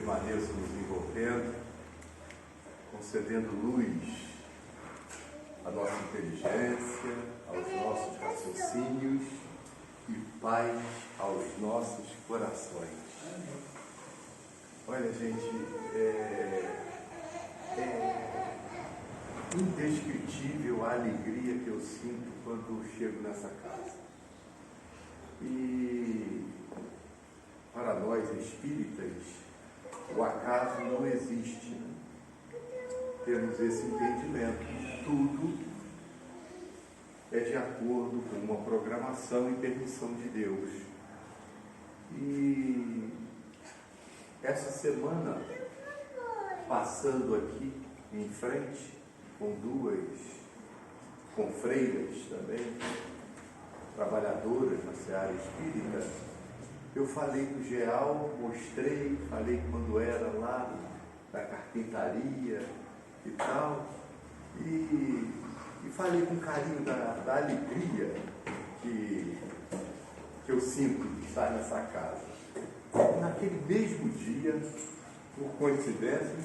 permaneça nos envolvendo, concedendo luz à nossa inteligência, aos nossos raciocínios e paz aos nossos corações. Olha, gente, é indescritível a alegria que eu sinto quando chego nessa casa. E para nós espíritas, o acaso não existe. Temos esse entendimento. Tudo é de acordo com uma programação e permissão de Deus. E essa semana, passando aqui em frente, com freiras também, trabalhadoras na seara espírita, eu falei do Geal, falei quando era lá da carpintaria e tal, e falei com carinho da alegria que eu sinto de estar nessa casa. Naquele mesmo dia, por coincidência,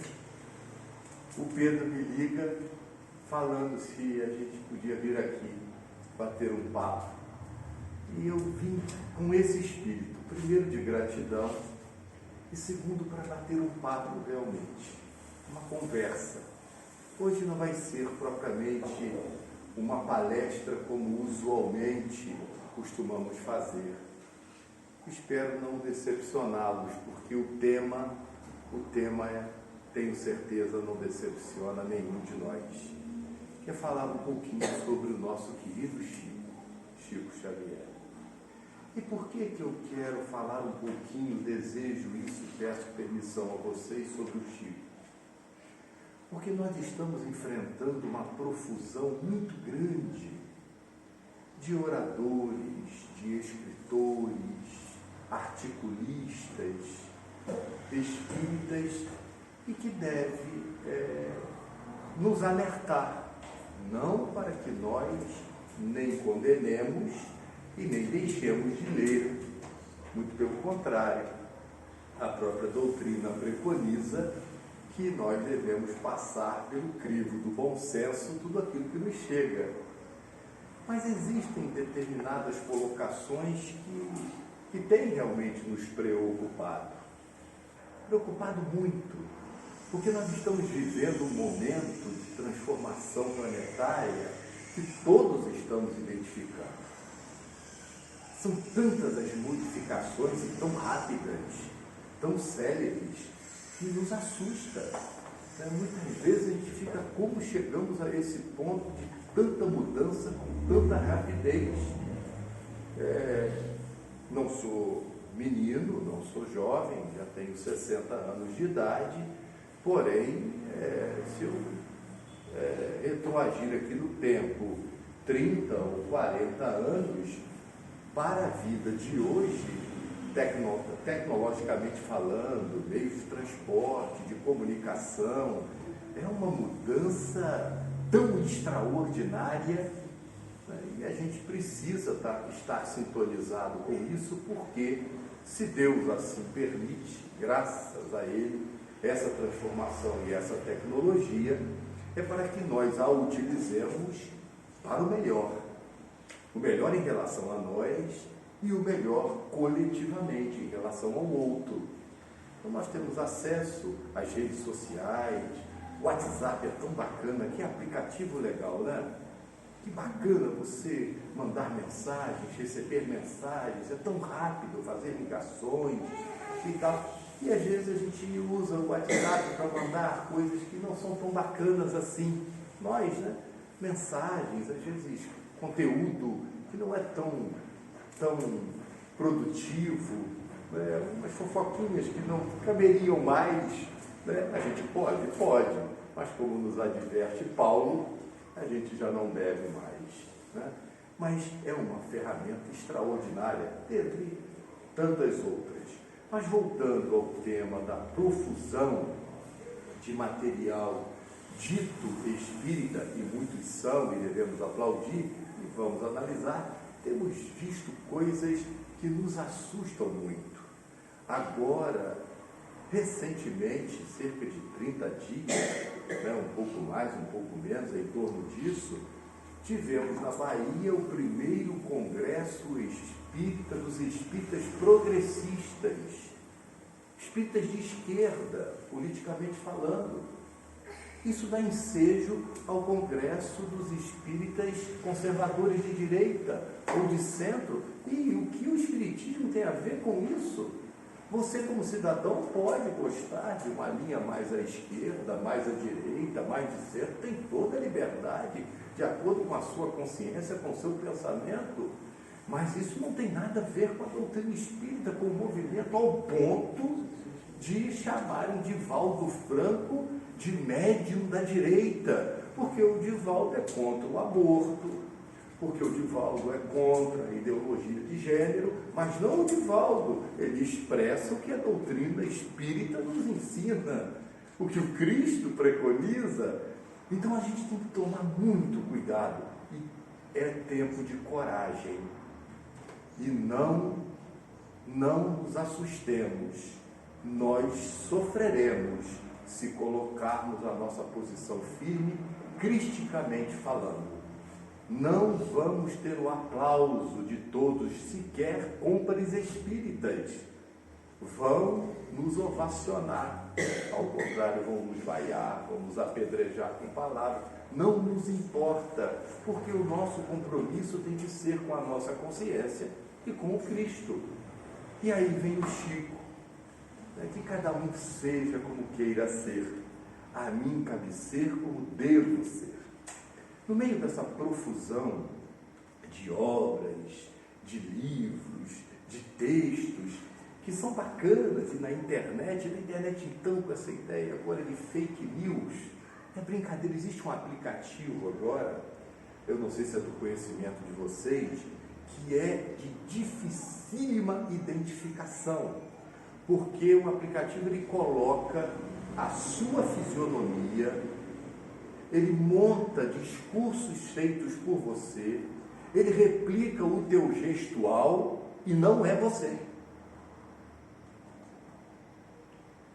o Pedro me liga falando se a gente podia vir aqui bater um papo. E eu vim com esse espírito, primeiro de gratidão e segundo para bater um papo realmente, uma conversa. Hoje não vai ser propriamente uma palestra como usualmente costumamos fazer. Espero não decepcioná-los, porque o tema tenho certeza, não decepciona nenhum de nós. Quer falar um pouquinho sobre o nosso querido Chico Xavier. E por que eu quero falar um pouquinho, desejo isso, peço permissão a vocês sobre o Chico? Porque nós estamos enfrentando uma profusão muito grande de oradores, de escritores, articulistas, espíritas, e que deve nos alertar, não para que nós nem condenemos e nem deixemos de ler. Muito pelo contrário, a própria doutrina preconiza que nós devemos passar pelo crivo do bom senso tudo aquilo que nos chega. Mas existem determinadas colocações que têm realmente nos preocupado muito, porque nós estamos vivendo um momento de transformação planetária que todos estamos identificando. São tantas as modificações e tão rápidas, tão céleres, que nos assusta. Muitas vezes a gente fica, como chegamos a esse ponto de tanta mudança com tanta rapidez? Não sou menino, não sou jovem, já tenho 60 anos de idade, porém, se eu retroagir aqui no tempo 30 ou 40 anos, para a vida de hoje, tecnologicamente falando, meios de transporte, de comunicação, é uma mudança tão extraordinária, né? E a gente precisa estar sintonizado com isso, porque se Deus assim permite, graças a Ele, essa transformação e essa tecnologia, é para que nós a utilizemos para o melhor em relação a nós e o melhor coletivamente em relação ao outro. Então nós temos acesso às redes sociais, o WhatsApp é tão bacana, que aplicativo legal, né? Que bacana você mandar mensagens, receber mensagens, é tão rápido fazer ligações e tal. E às vezes a gente usa o WhatsApp para mandar coisas que não são tão bacanas assim. Nós, né? Mensagens, às vezes conteúdo que não é tão produtivo, né? Umas fofoquinhas que não caberiam mais, né? A gente pode, mas como nos adverte Paulo, a gente já não deve mais, né? Mas é uma ferramenta extraordinária, dentre tantas outras. Mas voltando ao tema da profusão de material dito espírita, e muitos são, e devemos aplaudir, e vamos analisar, temos visto coisas que nos assustam muito. Agora, recentemente, cerca de 30 dias, um pouco mais, um pouco menos, em torno disso, tivemos na Bahia o primeiro congresso espírita dos espíritas progressistas, espíritas de esquerda, politicamente falando. Isso dá ensejo ao congresso dos espíritas conservadores de direita ou de centro. E o que o espiritismo tem a ver com isso? Você, como cidadão, pode gostar de uma linha mais à esquerda, mais à direita, mais de centro, tem toda a liberdade, de acordo com a sua consciência, com o seu pensamento. Mas isso não tem nada a ver com a doutrina espírita, com o movimento, ao ponto de chamarem Divaldo Franco de médium da direita, porque o Divaldo é contra o aborto, porque o Divaldo é contra a ideologia de gênero, mas não o Divaldo, ele expressa o que a doutrina espírita nos ensina, o que o Cristo preconiza. Então a gente tem que tomar muito cuidado, e é tempo de coragem, e não nos assustemos, nós sofreremos se colocarmos a nossa posição firme, cristicamente falando. Não vamos ter o aplauso de todos, sequer cúmpares espíritas. Vão nos ovacionar, ao contrário, vão nos vaiar, vão nos apedrejar com palavras. Não nos importa, porque o nosso compromisso tem que ser com a nossa consciência e com o Cristo. E aí vem o Chico. Que cada um seja como queira ser, a mim cabe ser como devo ser. No meio dessa profusão de obras, de livros, de textos, que são bacanas, e na internet então com essa ideia agora de fake news, é brincadeira, existe um aplicativo agora, eu não sei se é do conhecimento de vocês, que é de dificílima identificação. Porque o aplicativo ele coloca a sua fisionomia, ele monta discursos feitos por você, ele replica o teu gestual e não é você.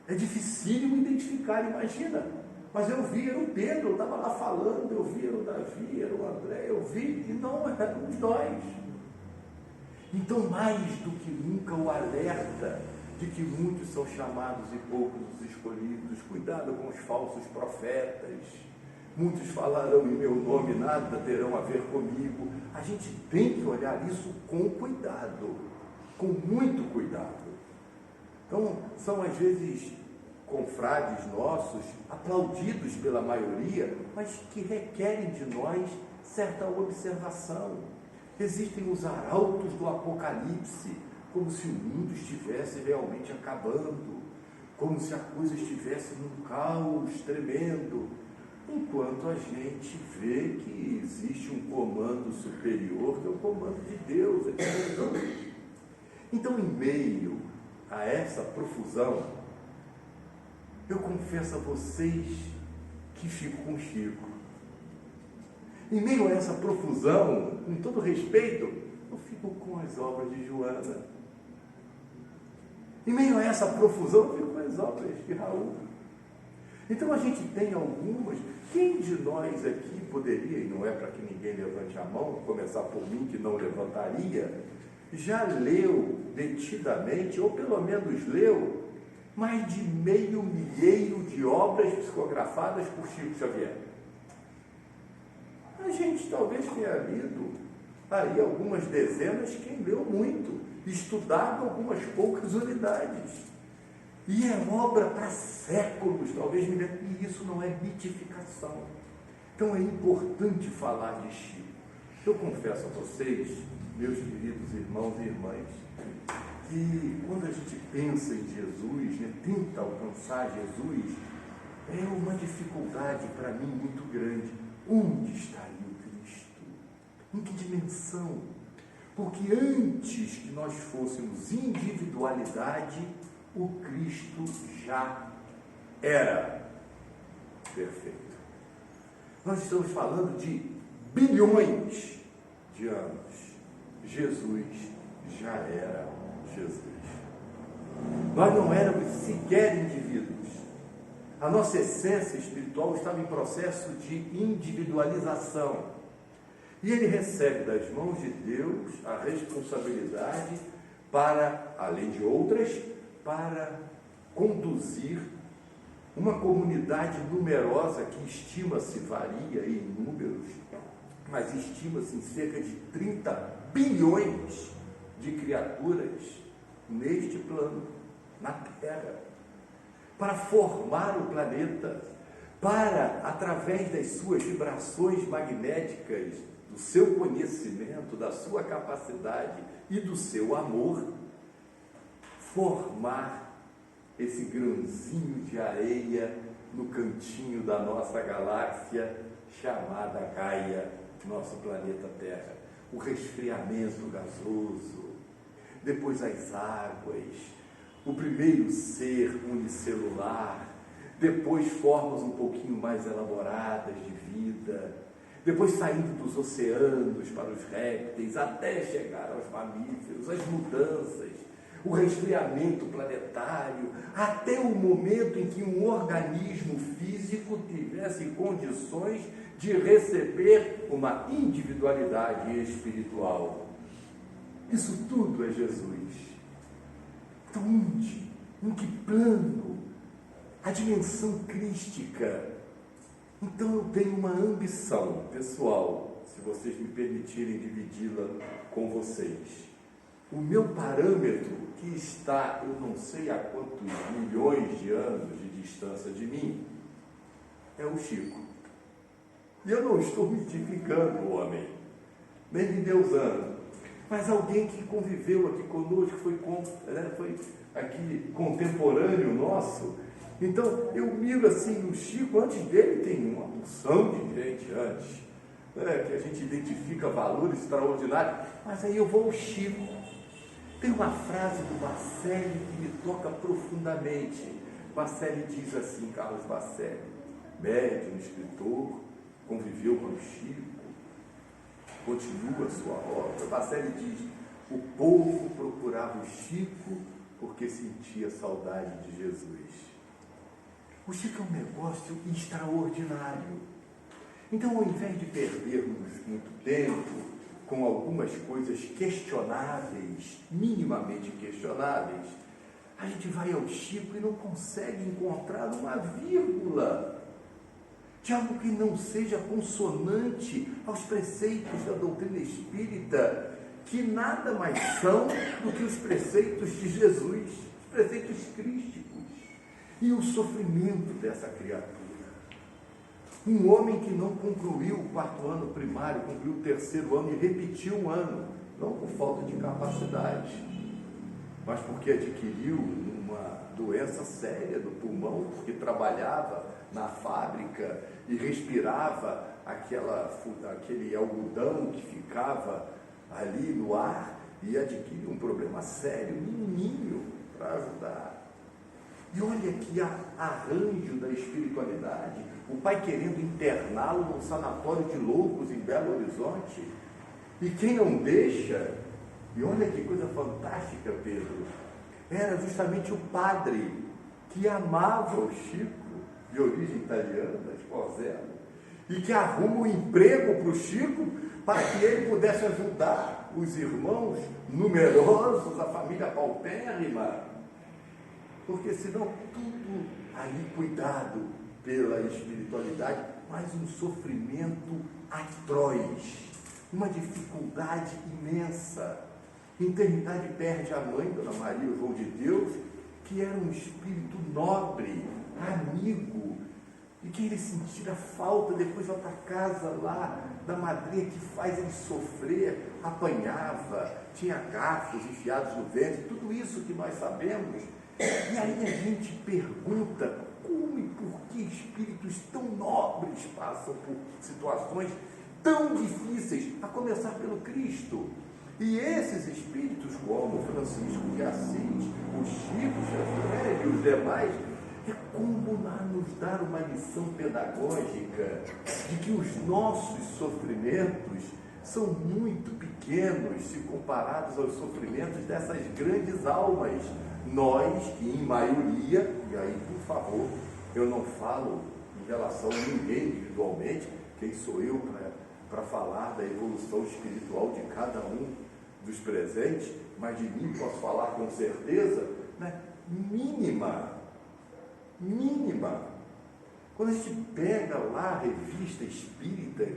É dificílimo identificar, imagina. Mas eu vi, era o Pedro, eu estava lá falando, eu vi, era o Davi, era o André, eu vi, e não éramos nós. Então, mais do que nunca, o alerta de que muitos são chamados e poucos os escolhidos, cuidado com os falsos profetas, muitos falarão em meu nome, nada terão a ver comigo. A gente tem que olhar isso com cuidado, com muito cuidado. Então, são às vezes confrades nossos, aplaudidos pela maioria, mas que requerem de nós certa observação. Existem os arautos do Apocalipse, como se o mundo estivesse realmente acabando, como se a coisa estivesse num caos tremendo, enquanto a gente vê que existe um comando superior, que é o comando de Deus. Então, em meio a essa profusão, eu confesso a vocês que fico com Chico. Em meio a essa profusão, com todo respeito, eu fico com as obras de Joana. Em meio a essa profusão, eu fico com as obras de Raul. Então a gente tem algumas. Quem de nós aqui poderia, e não é para que ninguém levante a mão, começar por mim que não levantaria, já leu detidamente, ou pelo menos leu, mais de 500 mil de obras psicografadas por Chico Xavier? A gente talvez tenha lido aí algumas dezenas, quem leu muito, estudado algumas poucas unidades. E é obra para séculos, talvez, e isso não é mitificação. Então é importante falar de Chico. Eu confesso a vocês, meus queridos irmãos e irmãs, que quando a gente pensa em Jesus, tenta alcançar Jesus, é uma dificuldade para mim muito grande. Onde estaria o Cristo? Em que dimensão? Porque antes que nós fôssemos individualidade, o Cristo já era perfeito. Nós estamos falando de bilhões de anos. Jesus já era Jesus. Nós não éramos sequer indivíduos. A nossa essência espiritual estava em processo de individualização. E ele recebe das mãos de Deus a responsabilidade para, além de outras, para conduzir uma comunidade numerosa que estima-se, varia em números, mas estima-se em cerca de 30 bilhões de criaturas neste plano, na Terra, para formar o planeta, para, através das suas vibrações magnéticas, do seu conhecimento, da sua capacidade e do seu amor, formar esse grãozinho de areia no cantinho da nossa galáxia chamada Gaia, nosso planeta Terra. O resfriamento gasoso, depois as águas, o primeiro ser unicelular, depois formas um pouquinho mais elaboradas de vida, depois saindo dos oceanos para os répteis, até chegar aos mamíferos, as mudanças, o resfriamento planetário, até o momento em que um organismo físico tivesse condições de receber uma individualidade espiritual. Isso tudo é Jesus. Então, onde? Em que plano? A dimensão crística. Então, eu tenho uma ambição pessoal, se vocês me permitirem dividi-la com vocês. O meu parâmetro, que está, eu não sei a quantos milhões de anos de distância de mim, é o Chico. E eu não estou mitificando o homem, nem me deusando, mas alguém que conviveu aqui conosco, foi aqui contemporâneo nosso. Então, eu miro assim no Chico, antes dele tem uma porção de gente antes, que a gente identifica valores extraordinários, mas aí eu vou ao Chico. Tem uma frase do Bacelli que me toca profundamente. Bacelli diz assim, Carlos Bacelli, médium, escritor, conviveu com o Chico, continua a sua obra. Bacelli diz: o povo procurava o Chico porque sentia saudade de Jesus. O Chico é um negócio extraordinário. Então, ao invés de perdermos muito tempo com algumas coisas questionáveis, minimamente questionáveis, a gente vai ao Chico e não consegue encontrar uma vírgula de algo que não seja consonante aos preceitos da doutrina espírita, que nada mais são do que os preceitos de Jesus, os preceitos crísticos, e o sofrimento dessa criatura. Um homem que não concluiu o 4º ano primário, concluiu o 3º ano e repetiu um ano, não por falta de capacidade, mas porque adquiriu uma doença séria do pulmão, porque trabalhava na fábrica e respirava aquele algodão que ficava ali no ar, e adquiriu um problema sério, menininho, para ajudar. E olha que arranjo da espiritualidade, o pai querendo interná-lo num sanatório de loucos em Belo Horizonte, e quem não deixa, e olha que coisa fantástica, Pedro, era justamente o padre que amava o Chico, de origem italiana, Sposello, e que arruma um emprego para o Chico para que ele pudesse ajudar os irmãos numerosos, a família paupérrima, porque senão tudo ali cuidado pela espiritualidade, mas um sofrimento atroz, uma dificuldade imensa. Eternidade perde a mãe, Dona Maria, o João de Deus, que era um espírito nobre, amigo, e que ele sentia falta, depois vai para casa lá da madrinha que faz ele sofrer, apanhava, tinha garfos enfiados no ventre, tudo isso que nós sabemos. E aí a gente pergunta como e por que espíritos tão nobres passam por situações tão difíceis, a começar pelo Cristo. E esses espíritos, como Francisco de Assis, o Chico Xavier e os demais, é como nos dar uma lição pedagógica de que os nossos sofrimentos são muito pequenos se comparados aos sofrimentos dessas grandes almas. Nós, que em maioria, e aí, por favor, eu não falo em relação a ninguém individualmente, quem sou eu para falar da evolução espiritual de cada um dos presentes, mas de mim posso falar com certeza, né? Mínima. Quando a gente pega lá a revista espírita,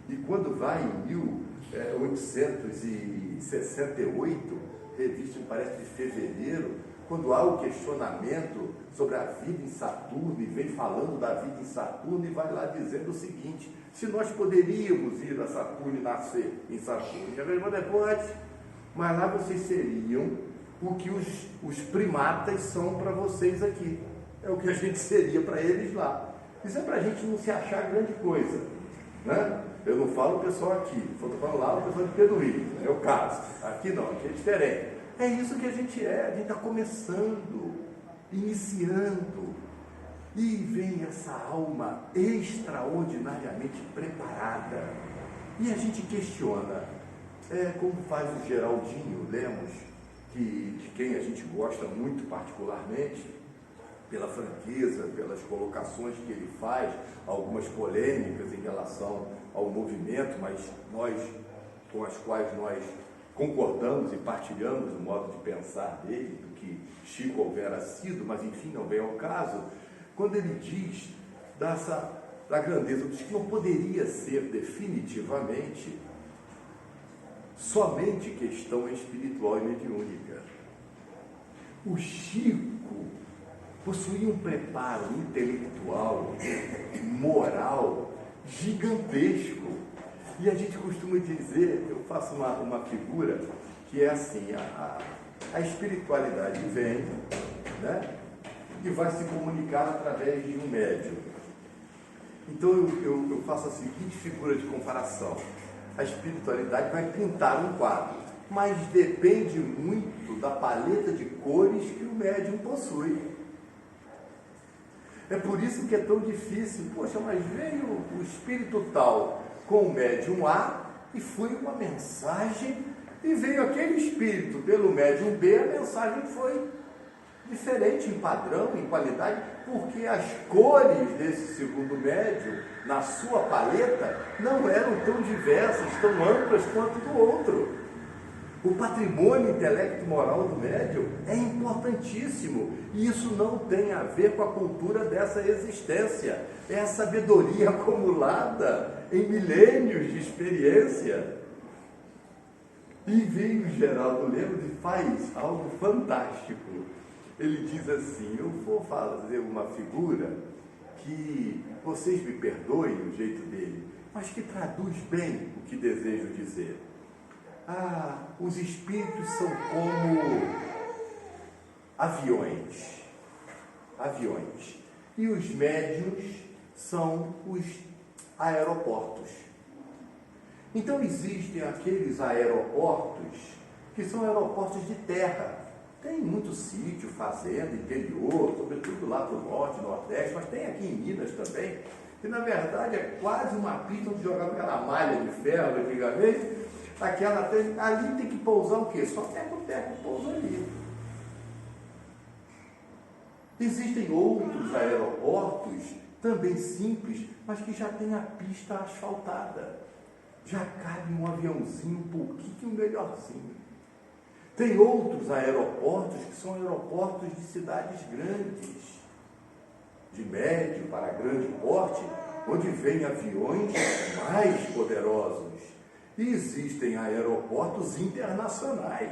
e quando vai em 1868, revista, me parece, de fevereiro, quando há o questionamento sobre a vida em Saturno, e vem falando da vida em Saturno, e vai lá dizendo o seguinte: se nós poderíamos ir a Saturno e nascer em Saturno, a resposta é pode, mas lá vocês seriam o que os primatas são para vocês aqui. É o que a gente seria para eles lá. Isso é para a gente não se achar grande coisa, né? Eu não falo o pessoal aqui, estou falando lá o pessoal de Pedro Rio, é o caso. Aqui não, aqui é diferente. É isso que a gente está começando, iniciando, e vem essa alma extraordinariamente preparada, e a gente questiona, como faz o Geraldinho Lemos, de quem a gente gosta muito particularmente, pela franqueza, pelas colocações que ele faz, algumas polêmicas em relação ao movimento, mas com as quais nós concordamos e partilhamos o modo de pensar dele, do que Chico houvera sido, mas enfim, não vem ao caso, quando ele diz da grandeza, diz que não poderia ser definitivamente somente questão espiritual e mediúnica. O Chico possuía um preparo intelectual, moral, gigantesco. E a gente costuma dizer, eu faço uma figura, que é assim, a espiritualidade vem, né, e vai se comunicar através de um médium. Então eu faço a seguinte figura de comparação: a espiritualidade vai pintar um quadro, mas depende muito da paleta de cores que o médium possui. É por isso que é tão difícil. Poxa, mas veio o espírito tal com o médium A e foi uma mensagem, e veio aquele espírito pelo médium B, a mensagem foi diferente em padrão, em qualidade, porque as cores desse segundo médium, na sua paleta, não eram tão diversas, tão amplas quanto do outro. O patrimônio intelecto-moral do médium é importantíssimo, e isso não tem a ver com a cultura dessa existência, é a sabedoria acumulada em milênios de experiência. E veio o Geraldo Lemos e faz algo fantástico. Ele diz assim: eu vou fazer uma figura que vocês me perdoem o jeito dele, mas que traduz bem o que desejo dizer. Os espíritos são como aviões, e os médiuns são os aeroportos. Então existem aqueles aeroportos que são aeroportos de terra. Tem muito sítio, fazenda, interior, sobretudo lá para o norte, nordeste, mas tem aqui em Minas também, que na verdade é quase uma pista onde jogava aquela malha de ferro antigamente. Ali tem que pousar o quê? Só teco-teco pousa ali. Existem outros aeroportos, também simples, mas que já tem a pista asfaltada. Já cabe um aviãozinho um pouquinho melhorzinho. Tem outros aeroportos que são aeroportos de cidades grandes, de médio para grande porte, onde vêm aviões mais poderosos. E existem aeroportos internacionais,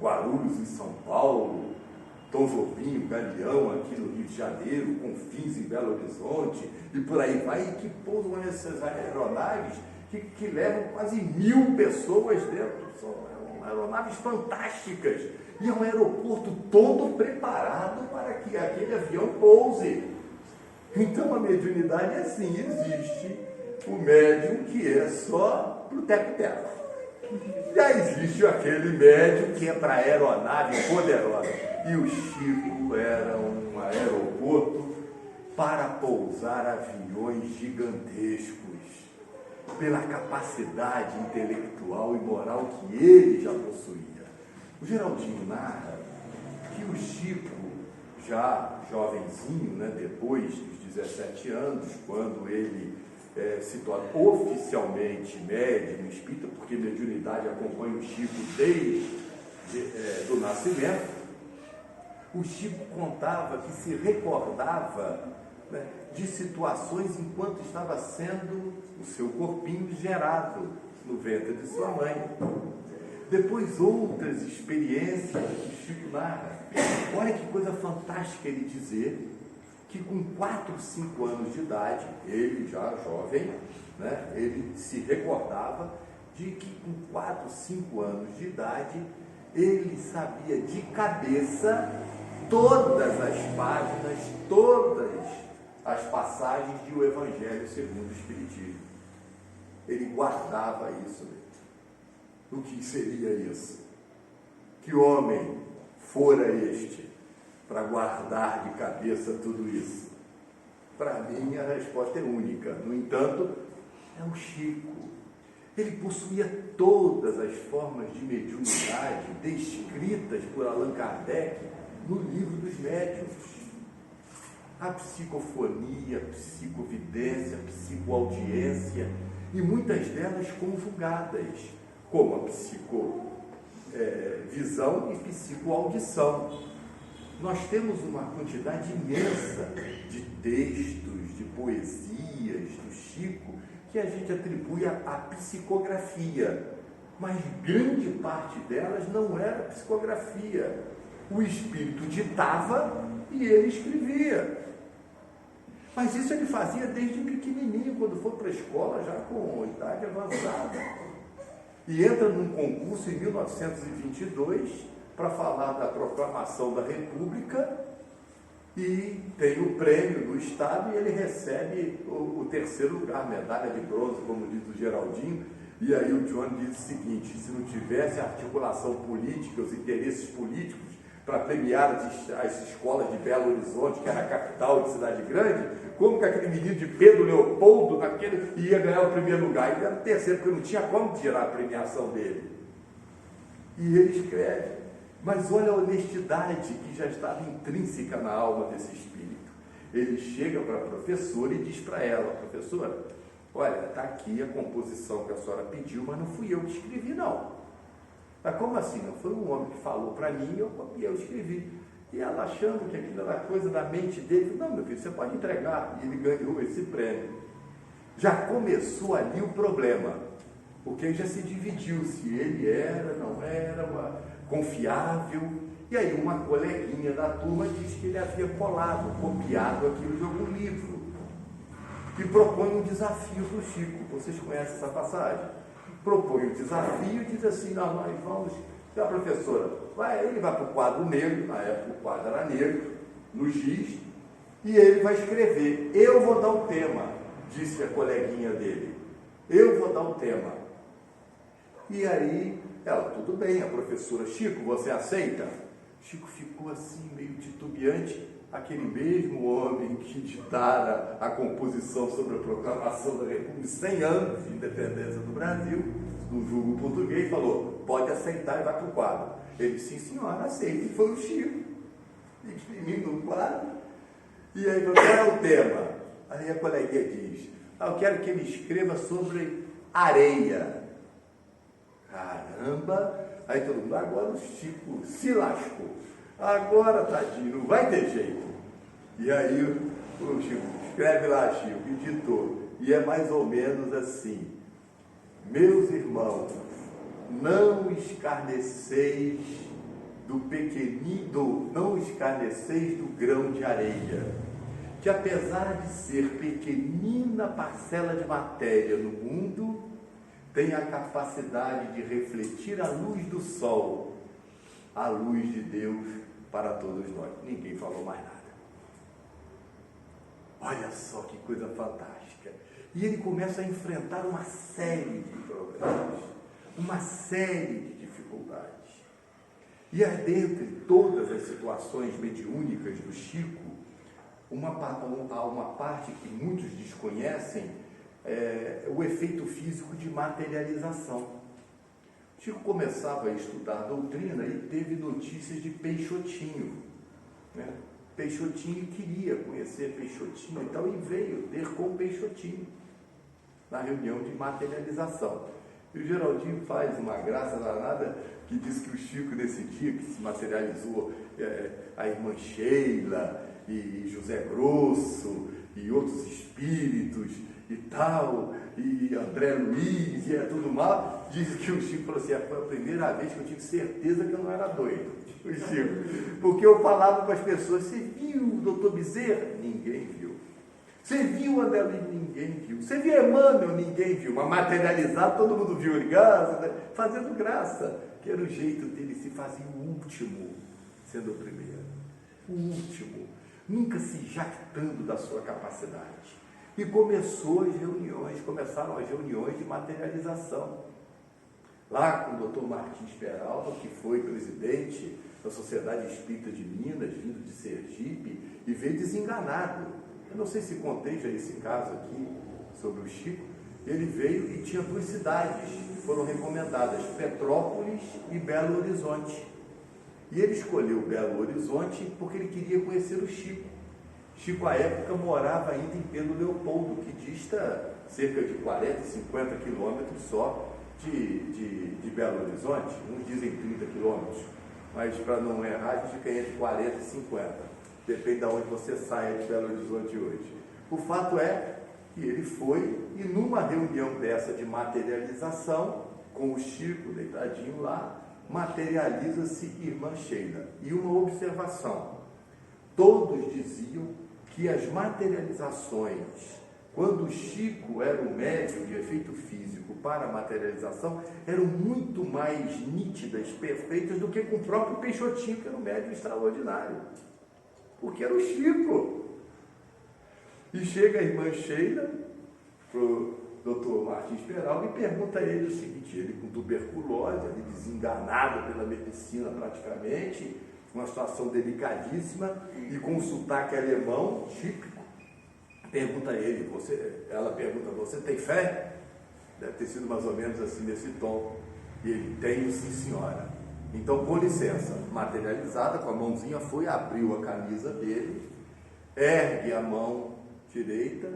Guarulhos em São Paulo, Tom Jobim, Galeão aqui no Rio de Janeiro, Confins em Belo Horizonte, e por aí vai, e que pousam essas aeronaves que levam quase 1000 pessoas dentro. São aeronaves fantásticas, e é um aeroporto todo preparado para que aquele avião pouse. Então a mediunidade é assim: existe o médium que é só para o teco-teco. Já existe aquele médium que é para aeronave poderosa. E o Chico era um aeroporto para pousar aviões gigantescos. pela capacidade intelectual e moral que ele já possuía. O Geraldinho narra que o Chico, já jovenzinho, né, depois dos 17 anos, quando ele se torna oficialmente médium espírita, porque mediunidade acompanha o Chico desde do nascimento, o Chico contava que se recordava, né, de situações enquanto estava sendo o seu corpinho gerado no ventre de sua mãe. Depois outras experiências que o Chico narra. Olha que coisa fantástica ele dizer que com 4, 5 anos de idade, ele já jovem, né, ele se recordava de que com 4, 5 anos de idade, ele sabia de cabeça todas as páginas, todas as passagens de O Evangelho segundo o Espiritismo. Ele guardava isso dentro. O que seria isso? Que homem fora este para guardar de cabeça tudo isso? Para mim, a resposta é única. No entanto, é o Chico. Ele possuía todas as formas de mediunidade descritas por Allan Kardec no Livro dos Médiuns. A psicofonia, a psicovidência, a psicoaudiência, e muitas delas conjugadas, como a psicovisão e psicoaudição. Nós temos uma quantidade imensa de textos, de poesias do Chico, que a gente atribui à psicografia, mas grande parte delas não era psicografia. O espírito ditava e ele escrevia. Mas isso ele fazia desde pequenininho, quando foi para a escola, já com idade avançada. E entra num concurso em 1922 para falar da proclamação da República e tem o prêmio do Estado e ele recebe o terceiro lugar, medalha de bronze, como diz o Geraldinho. E aí o John diz o seguinte: se não tivesse articulação política, os interesses políticos para premiar as escolas de Belo Horizonte, que era a capital de cidade grande, como que aquele menino de Pedro Leopoldo ia ganhar o primeiro lugar? Ele era o terceiro, porque não tinha como tirar a premiação dele. E ele escreve. Mas olha a honestidade que já estava intrínseca na alma desse espírito. Ele chega para a professora e diz para ela: professora, olha, está aqui a composição que a senhora pediu, mas não fui eu que escrevi, não. Mas como assim? Não foi um homem que falou para mim, e eu escrevi. E ela, achando que aquilo era coisa da mente dele, não, meu filho, você pode entregar. E ele ganhou esse prêmio. Já começou ali o problema, porque já se dividiu se ele era, não era, confiável. E aí uma coleguinha da turma disse que ele havia colado, copiado aquilo de algum livro. E propõe um desafio para o Chico. Vocês conhecem essa passagem? Propõe um desafio e diz assim: não, nós vamos... A professora, ele vai para o quadro negro, na época o quadro era negro, no giz, e ele vai escrever. Eu vou dar o tema, disse a coleguinha dele. Eu vou dar o tema. E aí, ela, tudo bem, a professora: Chico, você aceita? Chico ficou assim, meio titubeante, aquele mesmo homem que ditara a composição sobre a proclamação da República, 100 anos de independência do Brasil, no julgo português, falou: pode aceitar e vai para o quadro. Ele: sim, senhora, aceita. E foi o Chico, imprimindo no quadro. E aí, qual era o tema? Aí a coleguinha diz: eu quero que ele escreva sobre areia. Caramba! Aí todo mundo: agora o Chico se lascou. Agora, tadinho, não vai ter jeito. E aí o Chico: escreve lá, Chico, e ditou. E é mais ou menos assim: meus irmãos, não escarneceis do pequenino, não escarneceis do grão de areia, que apesar de ser pequenina parcela de matéria no mundo, tem a capacidade de refletir a luz do sol, a luz de Deus para todos nós. Ninguém falou mais nada. Olha só que coisa fantástica. E ele começa a enfrentar uma série de problemas, uma série de dificuldades. E é dentre todas as situações mediúnicas do Chico, há uma parte que muitos desconhecem, o efeito físico de materialização. Chico começava a estudar doutrina e teve notícias de Peixotinho, né? Peixotinho queria conhecer Peixotinho, então e veio ter com Peixotinho na reunião de materialização. E o Geraldinho faz uma graça danada que diz que o Chico, nesse dia que se materializou a irmã Sheila e José Grosso e outros espíritos e tal, e André Luiz e tudo mal, diz que o Chico falou assim: foi a primeira vez que eu tive certeza que eu não era doido, o Chico, porque eu falava para as pessoas: você viu o doutor Bezerra? Ninguém viu. Você viu o André Luiz? Ninguém viu. Você viu Emmanuel? Ninguém viu. Mas materializado, todo mundo viu ele, fazendo graça, que era o jeito dele se fazer o último, sendo o primeiro. O último, nunca se jactando da sua capacidade. E começaram as reuniões de materialização. Lá com o Dr. Martins Peralta, que foi presidente da Sociedade Espírita de Minas, vindo de Sergipe, e veio desenganado. Eu não sei se contei já esse caso aqui, sobre o Chico. Ele veio e tinha 2 cidades que foram recomendadas, Petrópolis e Belo Horizonte. E ele escolheu Belo Horizonte porque ele queria conhecer o Chico. Chico, à época, morava ainda em Pedro Leopoldo, que dista cerca de 40, 50 quilômetros só de Belo Horizonte. Uns dizem 30 quilômetros, mas para não errar, a gente fica entre 40 e 50. Depende de onde você saia de Belo Horizonte hoje. O fato é que ele foi, e numa reunião dessa de materialização, com o Chico deitadinho lá, materializa-se irmã Sheila. E uma observação: todos diziam que as materializações, quando o Chico era o médium de efeito físico para a materialização, eram muito mais nítidas, perfeitas, do que com o próprio Peixotinho, que era um médium extraordinário, porque era o Chico. E chega a irmã Sheila para o doutor Martins Peralta e pergunta a ele o seguinte: ele com tuberculose, ele desenganado pela medicina praticamente, uma situação delicadíssima, e com um sotaque alemão típico, pergunta a ele, ela pergunta: você tem fé? Deve ter sido mais ou menos assim, nesse tom. E ele: tenho, sim senhora. Então, com licença, materializada, com a mãozinha, abriu a camisa dele, ergue a mão direita,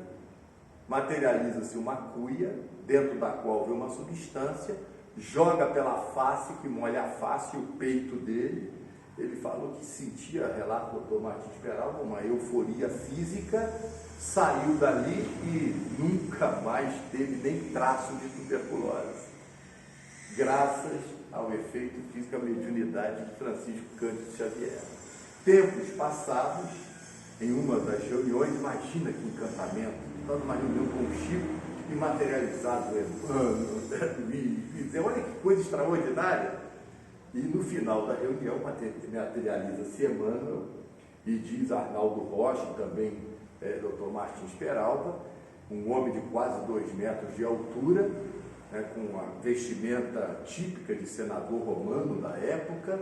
materializa-se uma cuia, dentro da qual vê uma substância, joga pela face, que molha a face e o peito dele. Ele falou que sentia, relata o Dr. Martins Peralta, uma euforia física, saiu dali e nunca mais teve nem traço de tuberculose, graças ao efeito físico, à mediunidade de Francisco Cândido Xavier. Tempos passados, em uma das reuniões, imagina que encantamento, estava numa reunião com o Chico e materializado o Emmanuel, olha que coisa extraordinária. E no final da reunião materializa-se Emmanuel e diz Arnaldo Rocha, também Dr. Martins Peralta, um homem de quase 2 metros de altura, com a vestimenta típica de senador romano da época,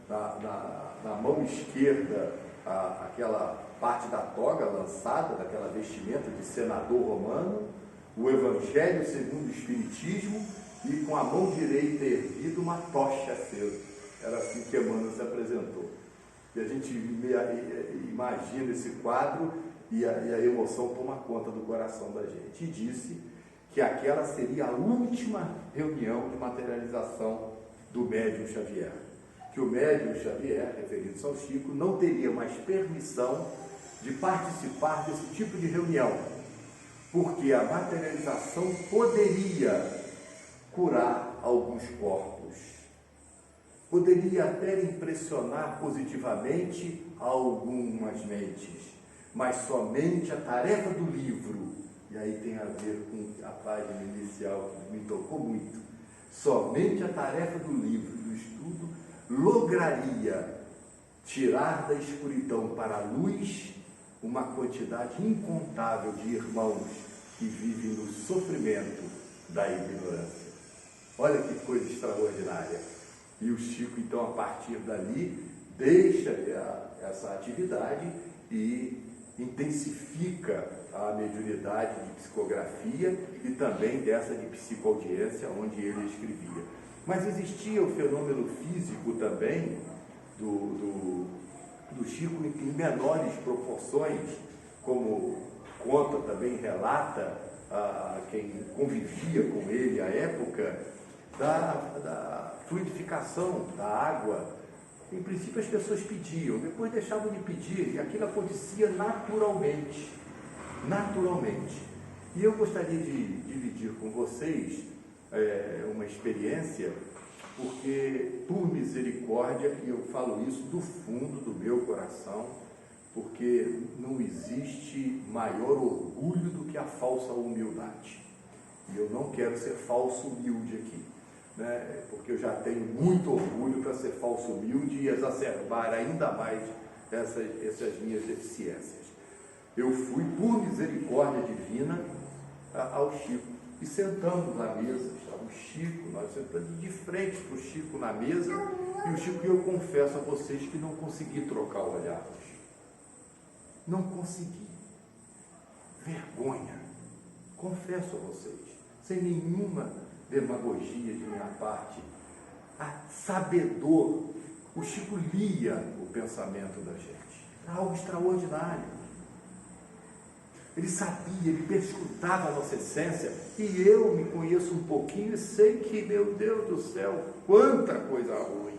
na mão esquerda aquela parte da toga lançada, daquela vestimenta de senador romano, o Evangelho segundo o Espiritismo, e com a mão direita erguida uma tocha acesa. Era assim que Emmanuel se apresentou. E a gente imagina esse quadro e a emoção toma conta do coração da gente. E disse que aquela seria a última reunião de materialização do médium Xavier. Que o médium Xavier, referido ao Chico, não teria mais permissão de participar desse tipo de reunião, porque a materialização poderia curar alguns corpos, poderia até impressionar positivamente algumas mentes, mas somente a tarefa do livro, e aí tem a ver com a página inicial que me tocou muito, somente a tarefa do livro, do estudo, lograria tirar da escuridão para a luz uma quantidade incontável de irmãos que vivem no sofrimento da ignorância. Olha que coisa extraordinária. E o Chico, então, a partir dali, deixa essa atividade e intensifica a mediunidade de psicografia e também dessa de psicoaudiência, onde ele escrevia. Mas existia o fenômeno físico também do Chico em menores proporções, como conta também, relata a quem convivia com ele à época, da fluidificação da água. Em princípio as pessoas pediam, depois deixavam de pedir, e aquilo acontecia naturalmente. E eu gostaria de dividir com vocês uma experiência, porque por misericórdia, e eu falo isso do fundo do meu coração, porque não existe maior orgulho do que a falsa humildade. E eu não quero ser falso humilde aqui, né? Porque eu já tenho muito orgulho para ser falso humilde e exacerbar ainda mais essas minhas deficiências. Eu fui, por misericórdia divina, ao Chico, e sentamos na mesa, estava o Chico, nós sentamos de frente para o Chico na mesa, e o Chico, eu confesso a vocês que não consegui trocar olhares. Não consegui. Vergonha. Confesso a vocês, sem nenhuma demagogia de minha parte, sabedor, o Chico lia o pensamento da gente. Era algo extraordinário. Ele sabia, ele perscrutava a nossa essência, e eu me conheço um pouquinho e sei que, meu Deus do céu, quanta coisa ruim.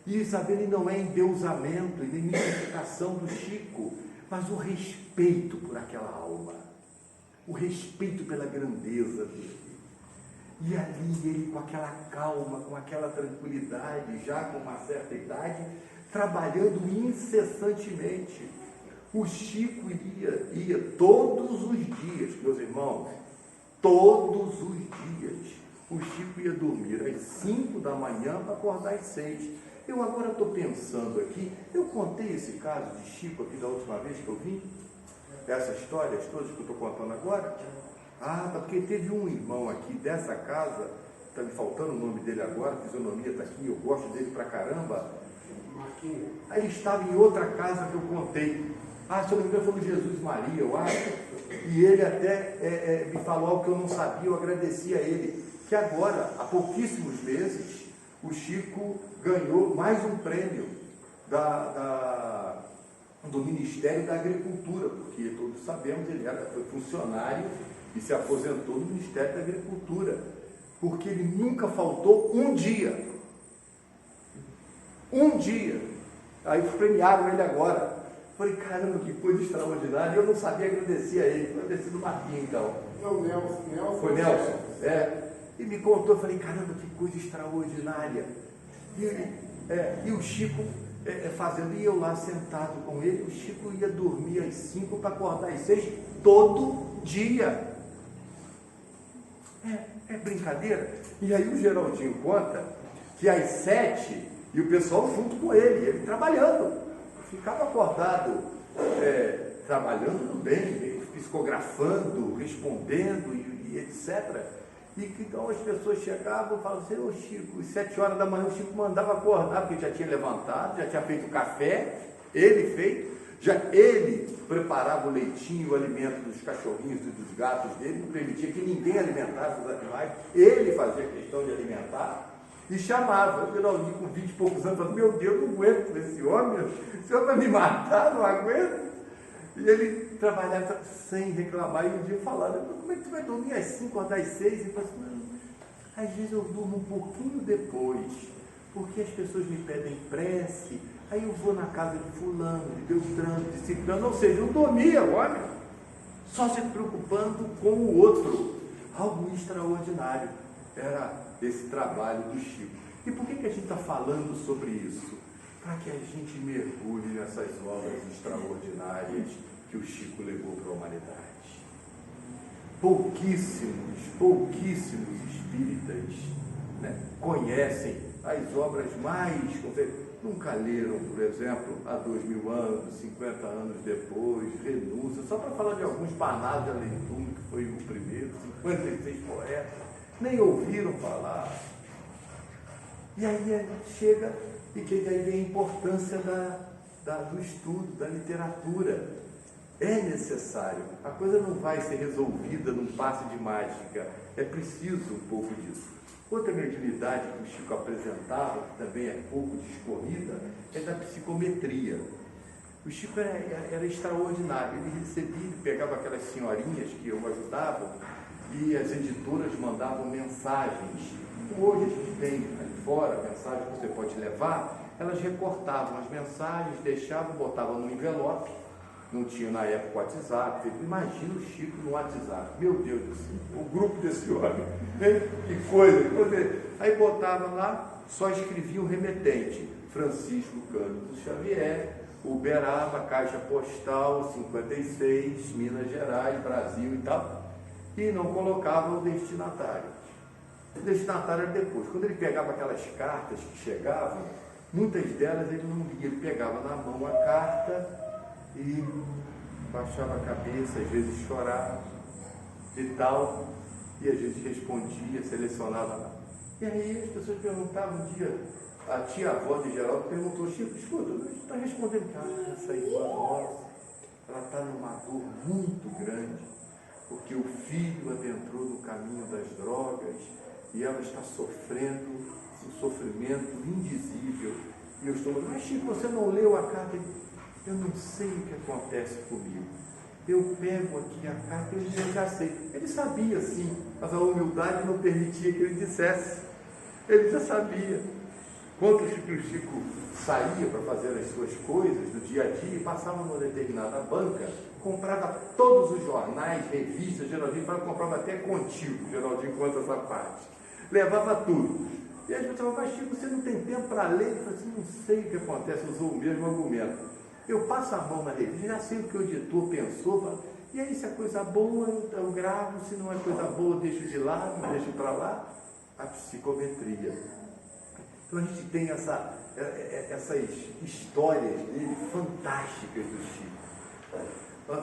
E Isabelle não é endeusamento e nem mistificação do Chico, mas o respeito por aquela alma, o respeito pela grandeza dele. E ali ele, com aquela calma, com aquela tranquilidade, já com uma certa idade, trabalhando incessantemente. O Chico ia todos os dias, meus irmãos, todos os dias. O Chico ia dormir às 5 da manhã para acordar às 6. Eu agora estou pensando aqui, eu contei esse caso de Chico aqui da última vez que eu vim, essas histórias todas que eu estou contando agora. Porque teve um irmão aqui dessa casa, está me faltando o nome dele agora, a fisionomia está aqui, eu gosto dele pra caramba. Marquinhos. Aí ele estava em outra casa que eu contei. Se eu não me engano, foi o Jesus Maria, eu acho. E ele até me falou algo que eu não sabia, eu agradeci a ele. Que agora, há pouquíssimos meses, o Chico ganhou mais um prêmio do Ministério da Agricultura, porque todos sabemos, ele foi funcionário e se aposentou no Ministério da Agricultura, porque ele nunca faltou um dia. Aí premiaram ele agora. Falei, caramba, que coisa extraordinária. Eu não sabia agradecer a ele. Foi agradecido do Marquinhos, então. Não, Nelson. Foi Nelson? E me contou, falei, caramba, que coisa extraordinária. E o Chico fazendo, e eu lá sentado com ele, o Chico ia dormir às 5 para acordar às 6, todo dia. É brincadeira? E aí o Geraldinho conta que às 7, e o pessoal junto com ele trabalhando. Ficava acordado, trabalhando bem, psicografando, respondendo e etc. E então as pessoas chegavam e falavam assim, ô Chico, às 7 horas da manhã o Chico mandava acordar, porque já tinha levantado, já tinha feito café, ele preparava o leitinho, o alimento dos cachorrinhos e dos gatos dele, não permitia que ninguém alimentasse os animais, ele fazia questão de alimentar. E chamava, eu Geraldinho com 20 e poucos anos, falando, meu Deus, não aguento esse homem, o senhor vai me matar, não aguento. E ele trabalhava sem reclamar, e um dia falaram, como é que tu vai dormir às 5 ou às 6? Ele falou assim, às vezes eu durmo um pouquinho depois, porque as pessoas me pedem prece, aí eu vou na casa de fulano, de Beltrano, de Ciclano, ou seja, eu dormia, olha, só se preocupando com o outro. Algo extraordinário era esse trabalho do Chico. E por que a gente está falando sobre isso? Para que a gente mergulhe nessas obras extraordinárias que o Chico levou para a humanidade. Pouquíssimos espíritas conhecem as obras mais... Nunca leram, por exemplo, há 2000 anos, 50 anos depois, Renúncia, só para falar de alguns, Parnaso de Alentume, que foi o primeiro, 56 poetas. Nem ouviram falar. E aí a gente chega, e que aí vem a importância do estudo, da literatura. É necessário. A coisa não vai ser resolvida num passe de mágica. É preciso um pouco disso. Outra mediunidade que o Chico apresentava, que também é pouco discorrida, é da psicometria. O Chico era extraordinário. Ele recebia, ele pegava aquelas senhorinhas que o ajudavam e as editoras mandavam mensagens. Como hoje a gente tem ali fora mensagens que você pode levar, elas recortavam as mensagens, deixavam, botavam no envelope. Não tinha na época o WhatsApp. Imagina o Chico no WhatsApp. Meu Deus do céu, o grupo desse homem. Que coisa. Aí botava lá, só escrevia o remetente. Francisco Cândido Xavier, Uberaba, Caixa Postal 56, Minas Gerais, Brasil e tal. E não colocava o destinatário. O destinatário era depois. Quando ele pegava aquelas cartas que chegavam, muitas delas ele não lia. Ele pegava na mão a carta e baixava a cabeça, às vezes chorava e tal, e às vezes respondia, selecionava lá. E aí as pessoas perguntavam um dia, a tia-avó de Geraldo perguntou: Chico, escuta, você está respondendo, cara, essa irmã nossa, ela está numa dor muito grande, porque o filho adentrou no caminho das drogas e ela está sofrendo um sofrimento indizível. E eu estou falando: mas Chico, você não leu a carta? Eu não sei o que acontece comigo. Eu pego aqui a carta e eu já sei. Ele sabia sim, mas a humildade não permitia que ele dissesse. Ele já sabia. Quando o Chico saía para fazer as suas coisas do dia a dia, passava numa determinada banca, comprava todos os jornais, revistas, Geraldinho comprava até Contigo, Geraldinho conta essa parte. Levava tudo. E a gente falava: mas Chico, você não tem tempo para ler? Ele falou assim: não sei o que acontece, usou o mesmo argumento. Eu passo a mão na revista, já sei o que o editor pensou, falo, e aí se é coisa boa, eu gravo, se não é coisa boa, eu deixo de lado, deixo para lá. A psicometria. Então a gente tem essas histórias dele fantásticas do Chico.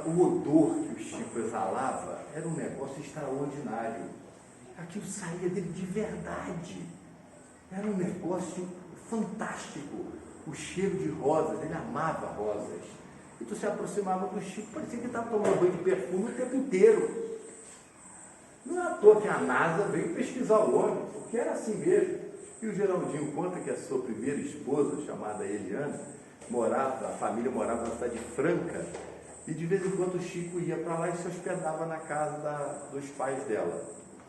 O odor que o Chico exalava era um negócio extraordinário. Aquilo saía dele de verdade. Era um negócio fantástico. O cheiro de rosas, ele amava rosas. E tu se aproximava do Chico, parecia que estava tomando banho de perfume o tempo inteiro. Não é à toa que a NASA veio pesquisar o homem, porque era assim mesmo. E o Geraldinho conta que a sua primeira esposa, chamada Eliana, a família morava na cidade de Franca, e de vez em quando o Chico ia para lá e se hospedava na casa dos pais dela.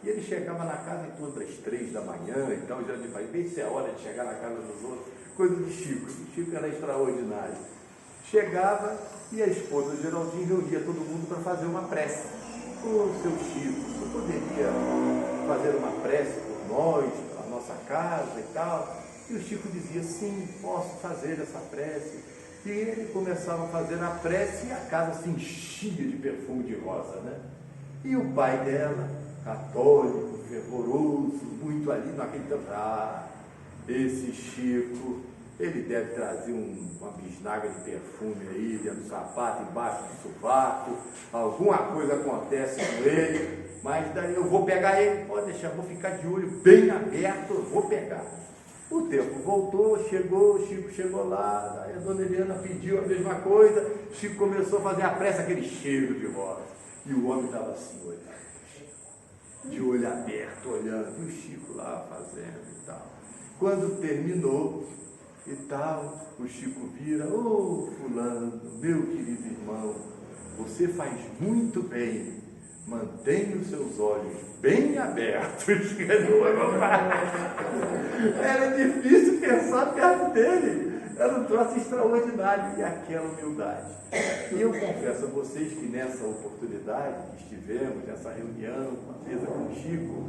E ele chegava na casa em torno das 3 da manhã, então o Geraldinho falava: bem, se é hora de chegar na casa dos outros. Coisa de Chico. O Chico era extraordinário. Chegava e a esposa do Geraldinho reunia todo mundo para fazer uma prece. Ô, seu Chico, você poderia fazer uma prece por nós, pela nossa casa e tal? E o Chico dizia: sim, posso fazer essa prece. E ele começava a fazer a prece e a casa se enchia de perfume de rosa, né? E o pai dela, católico, fervoroso, muito ali naquele tempo: esse Chico, ele deve trazer uma bisnaga de perfume aí dentro do sapato, embaixo do sovaco, alguma coisa acontece com ele, mas daí eu vou pegar ele, pode deixar, vou ficar de olho bem aberto, eu vou pegar. O tempo voltou, chegou, o Chico chegou lá, aí a dona Eliana pediu a mesma coisa, o Chico começou a fazer a prece, aquele cheiro de rosa, e o homem estava assim, olhando, de olho aberto, olhando, e o Chico lá fazendo e tal. Quando terminou e tal, o Chico vira: ô fulano, meu querido irmão, você faz muito bem, mantenha os seus olhos bem abertos. Era difícil pensar perto dele, era um troço extraordinário, e aquela humildade. E eu confesso a vocês que nessa oportunidade que estivemos, nessa reunião, uma mesa com o Chico,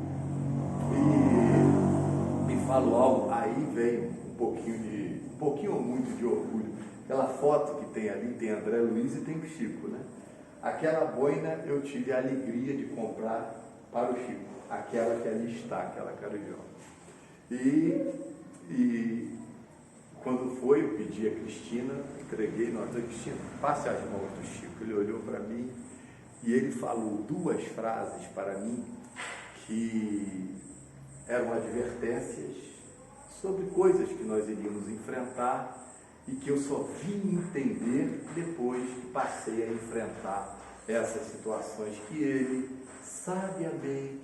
e me falo algo, aí vem um pouquinho ou muito de orgulho. Aquela foto que tem ali, tem André Luiz e tem o Chico, né? Aquela boina eu tive a alegria de comprar para o Chico, aquela que ali está, aquela carijó. E quando foi, eu pedi a Cristina, entreguei, Cristina, passe as mãos do Chico. Ele olhou para mim e ele falou 2 frases para mim que eram advertências sobre coisas que nós iríamos enfrentar e que eu só vim entender depois que passei a enfrentar essas situações que ele, sabiamente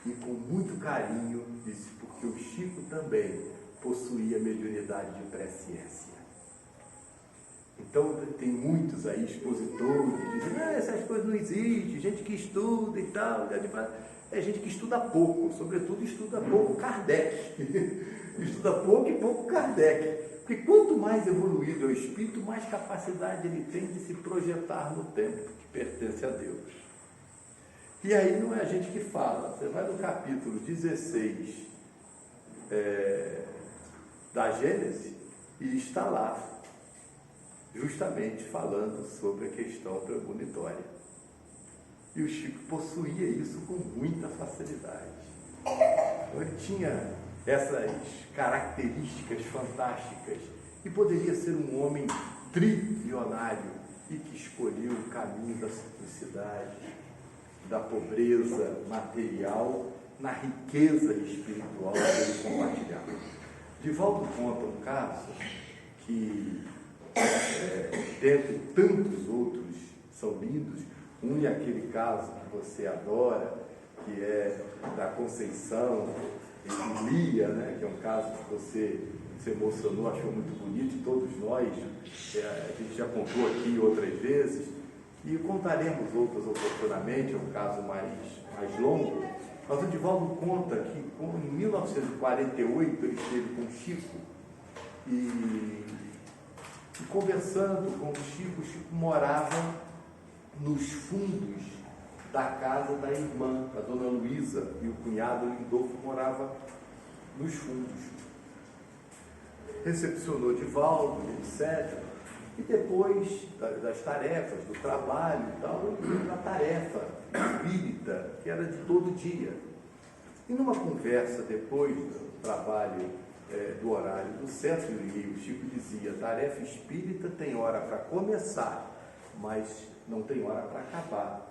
e com muito carinho, disse, porque o Chico também possuía mediunidade de presciência. Então, tem muitos aí, expositores, dizendo, essas coisas não existem, gente que estuda e tal, é gente que estuda pouco, sobretudo estuda pouco Kardec, estuda pouco e pouco Kardec, porque quanto mais evoluído é o espírito, mais capacidade ele tem de se projetar no tempo que pertence a Deus. E aí não é a gente que fala, você vai no capítulo 16 da Gênesis e está lá, justamente falando sobre a questão premonitória. E o Chico possuía isso com muita facilidade. Ele tinha essas características fantásticas e poderia ser um homem trilionário e que escolheu o caminho da simplicidade, da pobreza material, na riqueza espiritual que ele compartilhava. Divaldo conta um caso que, dentre tantos outros, são lindos. Um é aquele caso que você adora, que é da Conceição e Lia, né? Que é um caso que você se emocionou, achou muito bonito, e todos nós, a gente já contou aqui outras vezes, e contaremos outras oportunamente, é um caso mais longo. Mas o Divaldo conta que em 1948 ele esteve com o Chico e conversando com o Chico morava nos fundos da casa da irmã, a dona Luísa, e o cunhado Lindolfo morava nos fundos. Recepcionou Divaldo, etc. E depois das tarefas, do trabalho e tal, ele veio na tarefa espírita, que era de todo dia. E numa conversa depois do trabalho, do horário do centro, o Chico dizia, tarefa espírita tem hora para começar, mas não tem hora para acabar.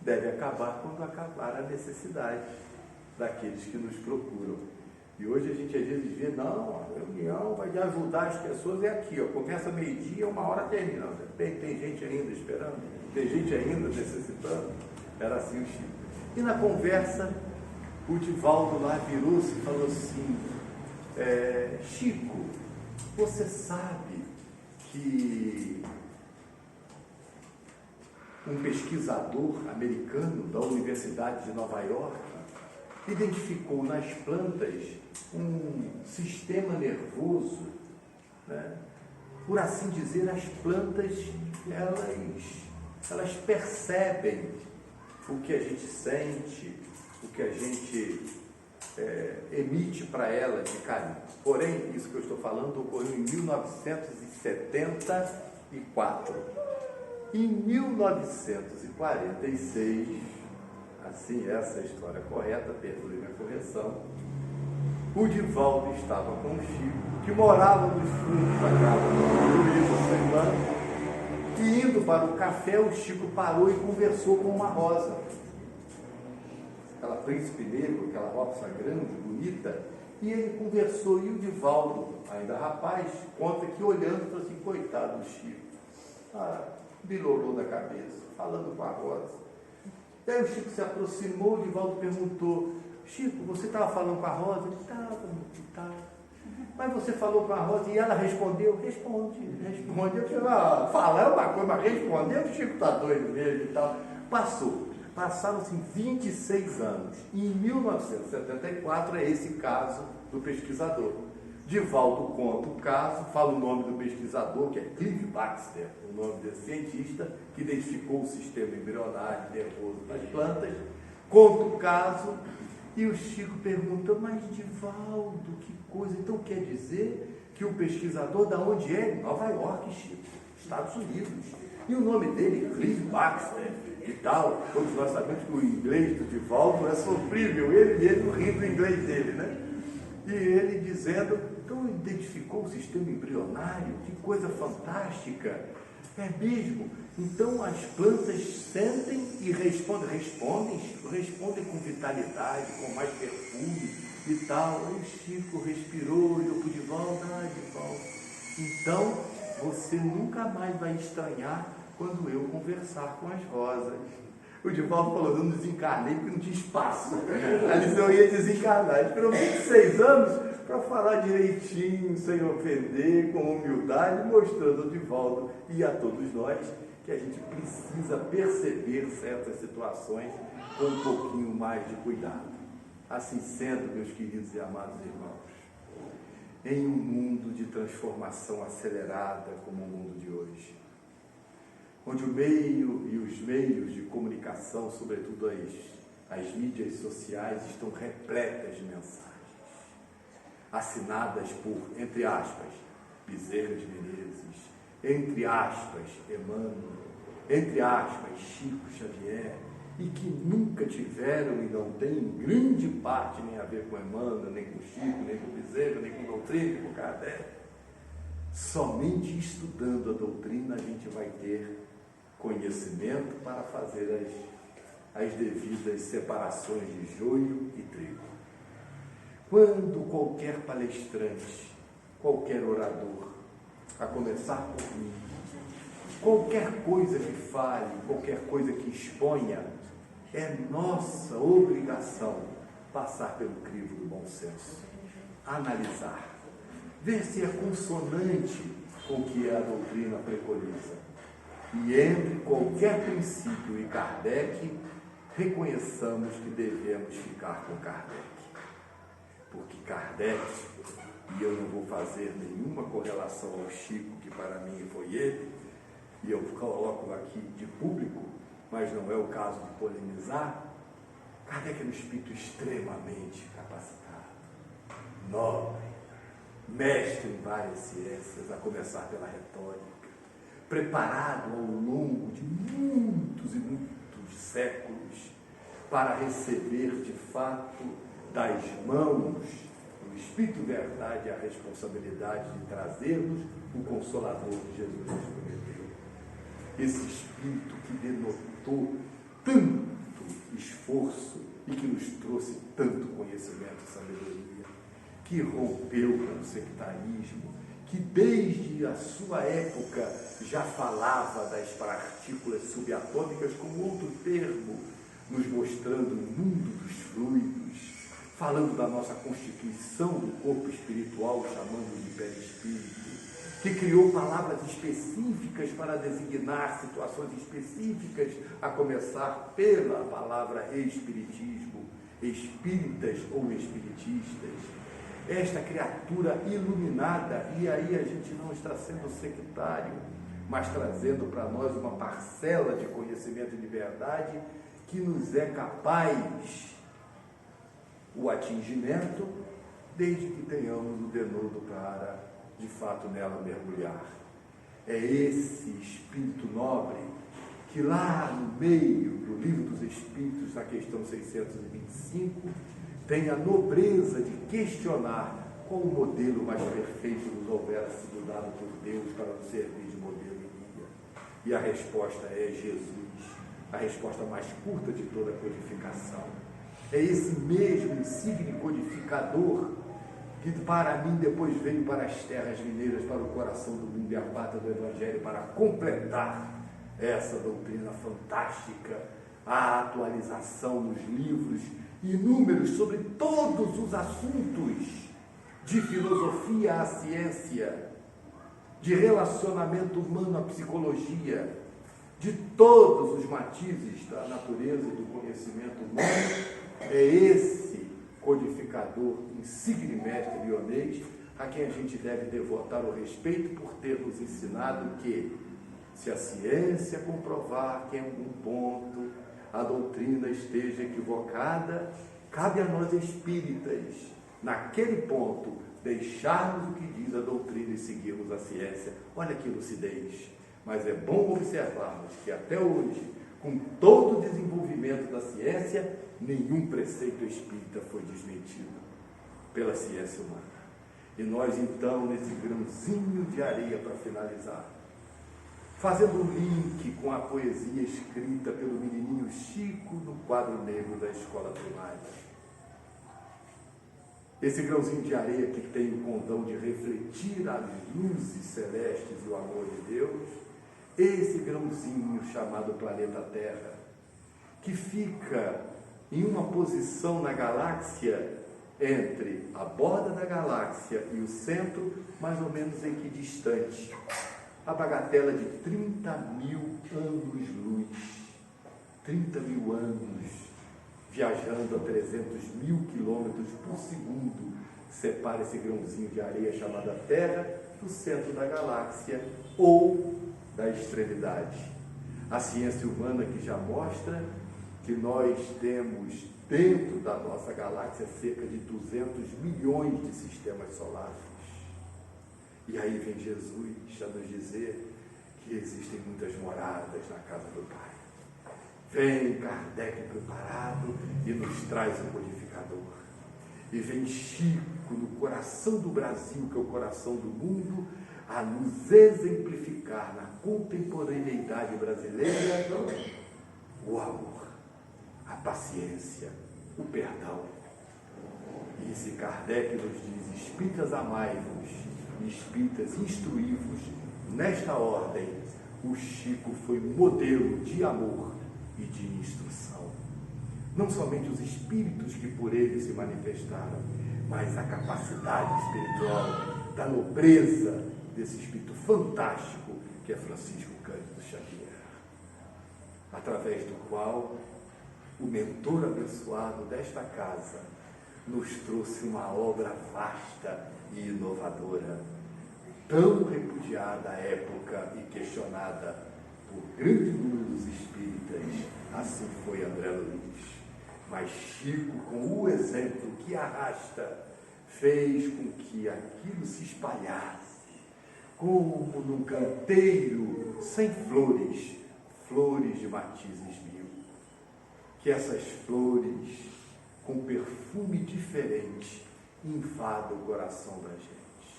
Deve acabar quando acabar a necessidade daqueles que nos procuram. E hoje a gente às vezes vê, não, a reunião vai ajudar as pessoas, é aqui, ó, começa meio-dia, 1h terminando. Tem gente ainda esperando, tem gente ainda necessitando. Era assim o Chico. E na conversa, o Divaldo lá virou-se e falou assim, Chico, você sabe que um pesquisador americano da Universidade de Nova York identificou nas plantas um sistema nervoso, né? Por assim dizer, as plantas elas percebem o que a gente sente, o que a gente emite para elas de carinho. Porém, isso que eu estou falando ocorreu em 1974. Em 1946, assim, essa é a história correta, perdoe minha correção, o Divaldo estava com o Chico, que morava nos fundos da casa do Luísa, sua irmã, e indo para o café, o Chico parou e conversou com uma rosa. Aquela príncipe negro, aquela rosa grande, bonita, e ele conversou, e o Divaldo, ainda rapaz, conta que olhando, falou assim, coitado do Chico, bilolou da cabeça, falando com a rosa. E aí o Chico se aproximou, o Divaldo perguntou, Chico, você estava falando com a Rosa? Ele estava. Mas você falou com a Rosa e ela respondeu? Responde. Eu falei, falar é uma coisa, mas responder, o Chico está doido mesmo e tal. Passaram-se 26 anos. E em 1974 é esse caso do pesquisador. Divaldo conta o caso, fala o nome do pesquisador, que é Clive Baxter, o nome desse cientista, que identificou o sistema embrionário nervoso das plantas, conta o caso, e o Chico pergunta, mas Divaldo, que coisa, então quer dizer que o pesquisador, da onde é? Nova York, Chico, Estados Unidos. E o nome dele, Clive Baxter, e tal. Todos nós sabemos que o inglês do Divaldo é sofrível, ele não ri do inglês dele, né? E ele dizendo, então identificou o sistema embrionário, que coisa fantástica. É mesmo? Então as plantas sentem e respondem com vitalidade, com mais perfume e tal. Aí o Chico respirou, olhou para o Divaldo, Divaldo, Então, você nunca mais vai estranhar quando eu conversar com as rosas. O Divaldo falou, eu não desencarnei porque não tinha espaço. Ali eu ia desencarnar. Esperou 26 anos para falar direitinho, sem ofender, com humildade, mostrando ao Divaldo e a todos nós que a gente precisa perceber certas situações com um pouquinho mais de cuidado. Assim sendo, meus queridos e amados irmãos, em um mundo de transformação acelerada como o mundo de hoje, onde o meio e os meios de comunicação, sobretudo as mídias sociais, estão repletas de mensagens, assinadas por, entre aspas, Bezerra de Menezes, entre aspas, Emmanuel, entre aspas, Chico Xavier, e que nunca tiveram e não têm em grande parte nem a ver com Emmanuel, nem com Chico, nem com Bezerra, nem com doutrina, nem com Kardec. Somente estudando a doutrina a gente vai ter conhecimento para fazer as devidas separações de joio e trigo. Quando qualquer palestrante, qualquer orador, a começar por mim, qualquer coisa que fale, qualquer coisa que exponha, é nossa obrigação passar pelo crivo do bom senso, analisar, ver se é consonante com o que a doutrina preconiza. E entre qualquer princípio e Kardec, reconheçamos que devemos ficar com Kardec. Porque Kardec, e eu não vou fazer nenhuma correlação ao Chico, que para mim foi ele, e eu coloco aqui de público, mas não é o caso de polemizar, Kardec é um espírito extremamente capacitado, nobre, mestre em várias ciências, a começar pela retórica, preparado ao longo de muitos e muitos séculos para receber de fato das mãos do Espírito Verdade a responsabilidade de trazermos o Consolador que Jesus nos prometeu. Esse Espírito que denotou tanto esforço e que nos trouxe tanto conhecimento e sabedoria, que rompeu com o sectarismo, que desde a sua época já falava das partículas subatômicas como outro termo, nos mostrando o mundo dos fluidos, falando da nossa constituição do corpo espiritual, chamando de perispírito, que criou palavras específicas para designar situações específicas, a começar pela palavra espiritismo, espíritas ou espiritistas. Esta criatura iluminada, e aí a gente não está sendo sectário, mas trazendo para nós uma parcela de conhecimento de verdade que nos é capaz o atingimento, desde que tenhamos o denodo para, de fato, nela mergulhar. É esse espírito nobre que lá no meio do Livro dos Espíritos, na questão 625, tem a nobreza de questionar qual o modelo mais perfeito nos houvera sido dado por Deus para nos servir de modelo e guia. E a resposta é Jesus, a resposta mais curta de toda a codificação. É esse mesmo insigne codificador que para mim depois veio para as terras mineiras, para o coração do mundo e a pátria do Evangelho, para completar essa doutrina fantástica, a atualização nos livros inúmeros sobre todos os assuntos, de filosofia à ciência, de relacionamento humano à psicologia, de todos os matizes da natureza e do conhecimento humano. É esse codificador, insigne mestre lionês, a quem a gente deve devotar o respeito por ter nos ensinado que, se a ciência comprovar que em algum ponto a doutrina esteja equivocada, cabe a nós espíritas, naquele ponto, deixarmos o que diz a doutrina e seguirmos a ciência. Olha que lucidez! Mas é bom observarmos que até hoje, com todo o desenvolvimento da ciência, nenhum preceito espírita foi desmentido pela ciência humana. E nós então, nesse grãozinho de areia para finalizar, fazendo um link com a poesia escrita pelo menininho Chico no quadro negro da escola primária. esse grãozinho de areia que tem o condão de refletir as luzes celestes e o amor de Deus, esse grãozinho chamado planeta Terra, que fica em uma posição na galáxia entre a borda da galáxia e o centro, mais ou menos equidistante, a bagatela de 30 mil anos-luz, 30 mil anos, viajando a 300 mil quilômetros por segundo, separa esse grãozinho de areia chamada Terra do centro da galáxia ou da extremidade. A ciência humana que já mostra que nós temos dentro da nossa galáxia cerca de 200 milhões de sistemas solares. E aí vem Jesus a nos dizer que existem muitas moradas na casa do Pai. Vem Kardec preparado e nos traz o codificador. E vem Chico no coração do Brasil, que é o coração do mundo, a nos exemplificar na contemporaneidade brasileira o amor, a paciência, o perdão. E se Kardec nos diz: espíritas amai-vos, espíritas instruí-vos, nesta ordem, o Chico foi modelo de amor e de instrução. Não somente os espíritos que por ele se manifestaram, mas a capacidade espiritual da nobreza desse espírito fantástico que é Francisco Cândido Xavier, através do qual o mentor abençoado desta casa nos trouxe uma obra vasta e inovadora, tão repudiada à época e questionada por grande número dos espíritas. Assim foi André Luiz. Mas Chico, com o exemplo que arrasta, fez com que aquilo se espalhasse, como num canteiro sem flores, flores de matizes mil. Que essas flores, com perfume diferente, invadam o coração da gente.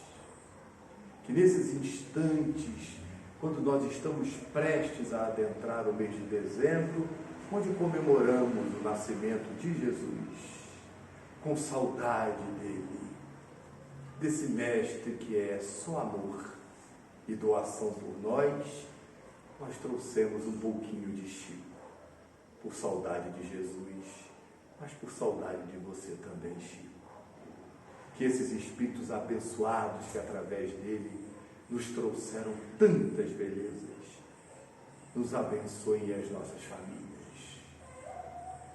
Que nesses instantes, quando nós estamos prestes a adentrar o mês de dezembro, onde comemoramos o nascimento de Jesus, com saudade dele, desse mestre que é só amor e doação por nós trouxemos um pouquinho de Chico, por saudade de Jesus, mas por saudade de você também, Chico. Que esses espíritos abençoados que através dele nos trouxeram tantas belezas, nos abençoem as nossas famílias,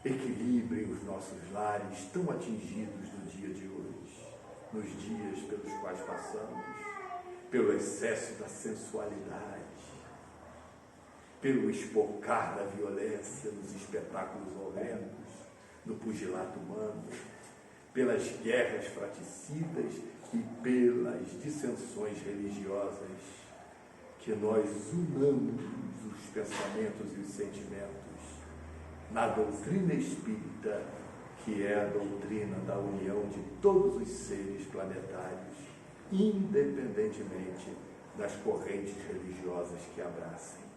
equilibrem os nossos lares tão atingidos no dia de hoje, nos dias pelos quais passamos, pelo excesso da sensualidade, pelo espocar da violência nos espetáculos horrendos, no pugilato humano, pelas guerras fraticidas e pelas dissensões religiosas, que nós unamos os pensamentos e os sentimentos na doutrina espírita, que é a doutrina da união de todos os seres planetários, independentemente das correntes religiosas que abracem.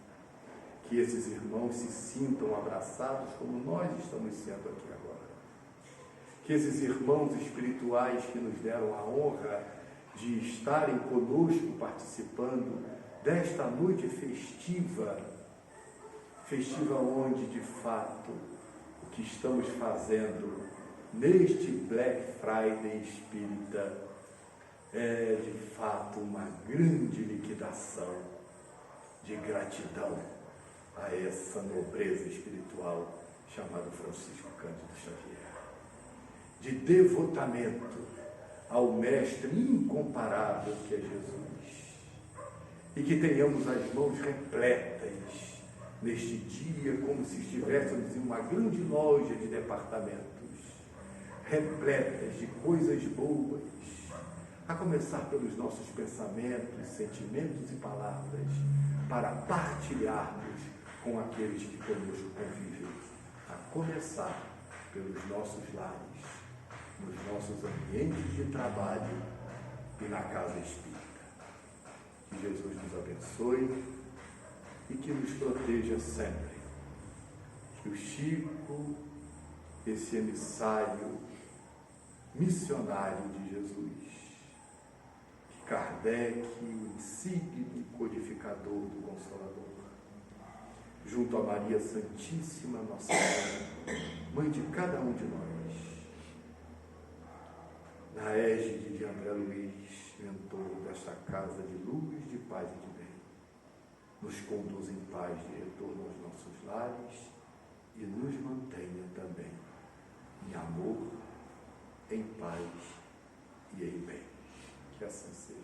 Que esses irmãos se sintam abraçados como nós estamos sendo aqui agora. Que esses irmãos espirituais que nos deram a honra de estarem conosco participando desta noite festiva, onde de fato o que estamos fazendo neste Black Friday espírita é de fato uma grande liquidação de gratidão a essa nobreza espiritual chamada Francisco Cândido Xavier, de devotamento ao mestre incomparável que é Jesus, e que tenhamos as mãos repletas neste dia, como se estivéssemos em uma grande loja de departamentos, repletas de coisas boas, a começar pelos nossos pensamentos, sentimentos e palavras, para partilharmos com aqueles que conosco convivem, a começar pelos nossos lares, nos nossos ambientes de trabalho e na casa espírita. Que Jesus nos abençoe e que nos proteja sempre. Que o Chico, esse emissário missionário de Jesus. Que Kardec, o insigne codificador do Consolador, junto a Maria Santíssima, Nossa Mãe de cada um de nós, na égide de André Luiz, mentor desta casa de luz, de paz e de bem, nos conduz em paz de retorno aos nossos lares e nos mantenha também em amor, em paz e em bem. Que assim seja.